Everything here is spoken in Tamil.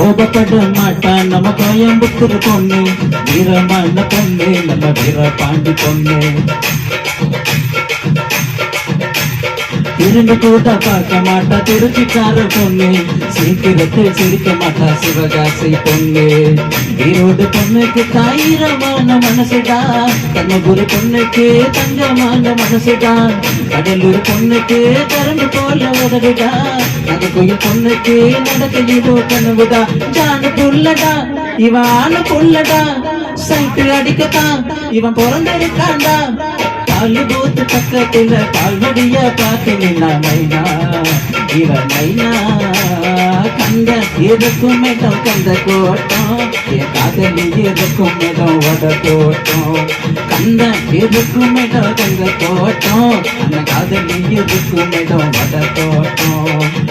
கோபப்பட மாட்டான் நம்ம கோயம்புத்தூர் பொண்ணு, வீரமான பொண்ணு நம்ம வீரபாண்டி பொண்ணு. இருந்து கூட பார்க்க மாட்டா திருச்சிக்கார பொண்ணு, சீக்கிரத்தில் சிரிக்க மாட்டா சிவகாசி பொண்ணு. ஈரோடு பொண்ணுக்கு தாயிரமான மனசுடா, தர்மபுரி பொண்ணுக்கு தங்கமான மனசுடா, கடலூர் பொண்ணுக்கு கரண்டு போல உதடுடா, நகைக்குயில் பொண்ணுக்கு நடக்கையிலோ கனவுடா. ஜானு புள்ளடா இவன் ஆளு புள்ளடா, சைக்கிள் அடிக்கத்தான் இவன் பிறந்திருக்காண்டா. காலு பூத்து பக்கத்துல கால்வடிய பார்த்து நின்னா மைனா, இவன் மைனா. கந்த இருக்கும் இடம் கந்த கோட்டம், என் காதலி இருக்கும் இடம் வட தோட்டம். கந்த இருக்கும் இடம் கந்த தோட்டம், அந்த காதலி இருக்கும் இடம் வட தோட்டம்.